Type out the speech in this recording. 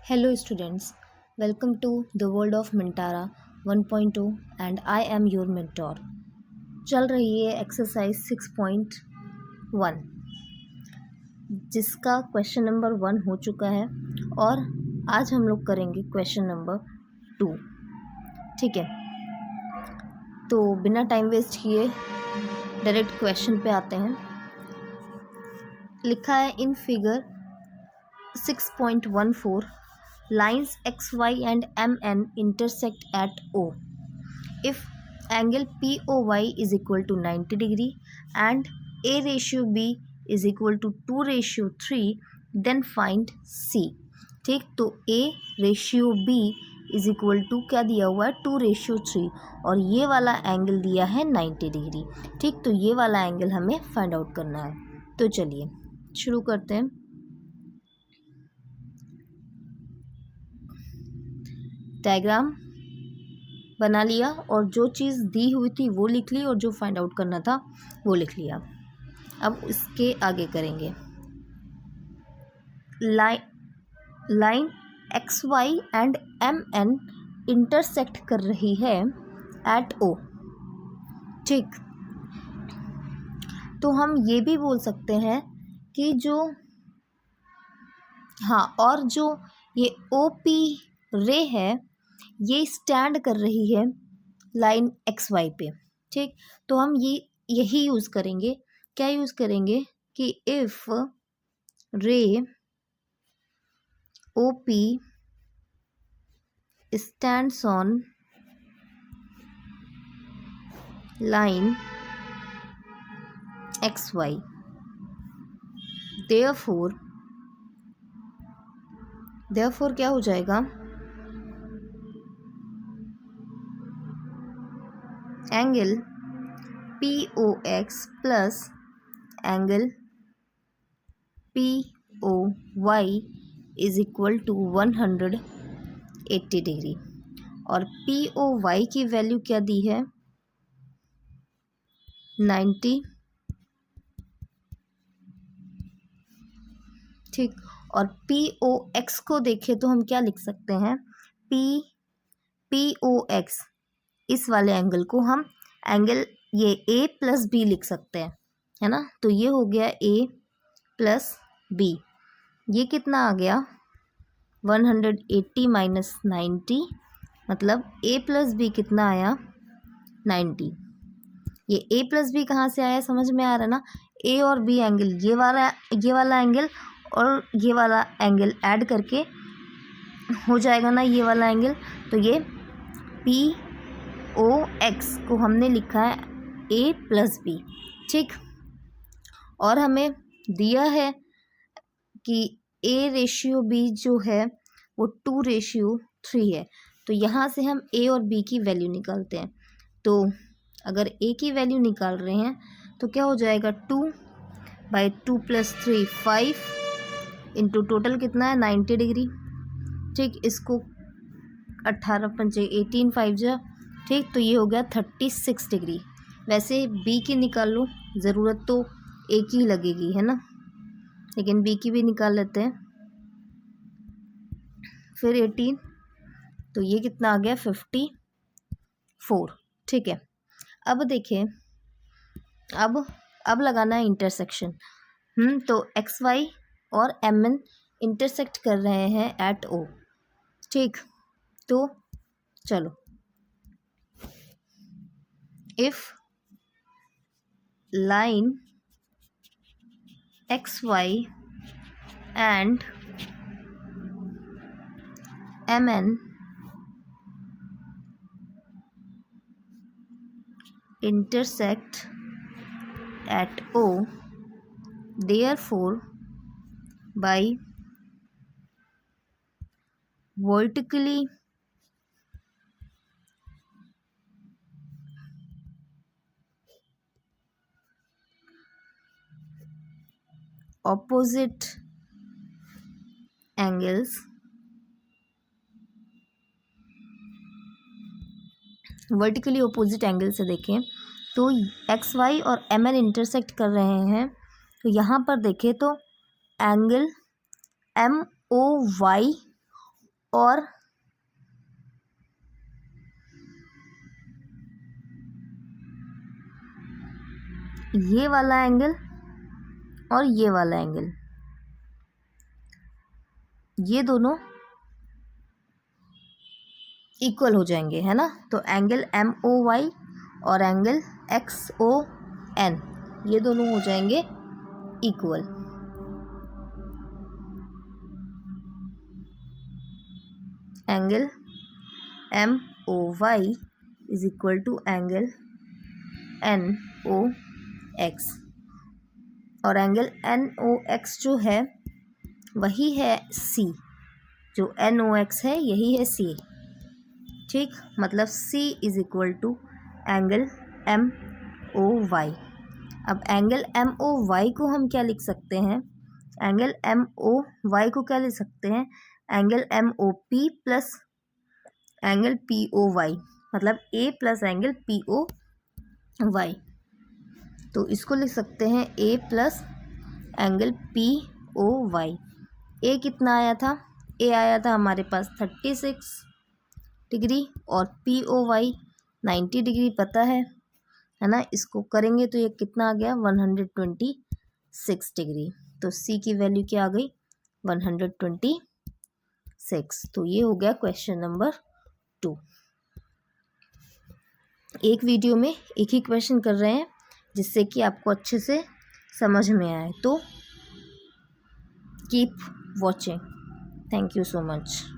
Hello students, welcome to the world of Mintara 1.2 and I am your mentor। चल रही है exercise 6.1 जिसका question number 1 हो चुका है और आज हम लोग करेंगे क्वेश्चन नंबर 2। ठीक है, तो बिना टाइम वेस्ट किए डायरेक्ट क्वेश्चन पे आते हैं। लिखा है in figure 6.14 lines XY and MN intersect at O. If angle POY is equal to 90 degree and A ratio B is equal to 2:3, then find C। ठीक, तो A ratio B is equal to क्या दिया हुआ है 2:3 और ये वाला angle दिया है 90 डिग्री। ठीक, तो ये वाला एंगल हमें फाइंड आउट करना है। तो चलिए शुरू करते हैं। डायग्राम बना लिया और जो चीज़ दी हुई थी वो लिख ली और जो फाइंड आउट करना था वो लिख लिया। अब इसके आगे करेंगे। Line X Y and M N intersect कर रही है एट ओ। ठीक, तो हम ये भी बोल सकते हैं कि जो और जो ये ओ पी रे है ये स्टैंड कर रही है लाइन एक्स वाई पे। ठीक, तो हम यही यूज़ करेंगे। क्या यूज़ करेंगे कि if ray O P stands on line X Y, therefore क्या हो जाएगा, angle P O X plus angle P O Y is equal to 180 degree. और पी ओ वाई की वैल्यू क्या दी है 90। ठीक, और पी ओ एक्स को देखें तो हम क्या लिख सकते हैं, पी ओ एक्स इस वाले एंगल को हम एंगल ये ए प्लस बी लिख सकते हैं, है ना। तो ये हो गया ए प्लस बी। ये कितना आ गया 180 माइनस 90, मतलब ए प्लस बी कितना आया 90। ये ए प्लस बी कहाँ से आया समझ में आ रहा है ना। ए और बी एंगल ये वाला एंगल और ये वाला एंगल ऐड करके हो जाएगा ना ये वाला एंगल। तो ये पी ओ एक्स को हमने लिखा है ए प्लस बी। ठीक, और हमें दिया है कि ए रेशियो बी जो है वो 2:3 है। तो यहाँ से हम ए और बी की वैल्यू निकालते हैं। तो अगर ए की वैल्यू निकाल रहे हैं तो क्या हो जाएगा 2/2 + 3 5 इंटू टोटल कितना है 90 डिग्री। ठीक, इसको 18 पंचे 18 5 जा। ठीक, तो ये हो गया 36 डिग्री। वैसे बी की निकाल लो, ज़रूरत तो ए की लगेगी है ना, लेकिन बी की भी निकाल लेते हैं। फिर 18, तो ये कितना आ गया 54। ठीक है, अब देखें, अब लगाना है इंटरसेक्शन। तो एक्स वाई और एम एन इंटरसेक्ट कर रहे हैं एट ओ। ठीक, तो चलो, if line X Y and M N intersect at O, therefore by vertically opposite angles, vertically opposite angle से देखें तो एक्स वाई और एम एन इंटरसेक्ट कर रहे हैं। तो यहाँ पर देखें तो एंगल एम ओ वाई और ये वाला एंगल और ये वाला एंगल, ये दोनों इक्वल हो जाएंगे, है ना। तो एंगल MOY और एंगल XON ये दोनों हो जाएंगे equal. Angle MOY is equal to angle NOX, और एंगल NOX जो है वही है C, जो NOX है यही है C, ठीक। मतलब C is equal to angle MOY। अब एंगल MOY को हम क्या लिख सकते हैं, एंगल MOY को क्या लिख सकते हैं, angle MOP plus angle POY, मतलब A प्लस एंगल POY। तो इसको लिख सकते हैं A plus angle POY। A कितना आया था, A आया था हमारे पास 36 डिग्री और POY 90 डिग्री पता है ना। इसको करेंगे तो ये कितना आ गया 126 डिग्री। तो C की वैल्यू क्या आ गई 126। तो ये हो गया क्वेश्चन नंबर 2। एक वीडियो में एक ही क्वेश्चन कर रहे हैं जिससे कि आपको अच्छे से समझ में आए। तो keep watching. Thank you so much.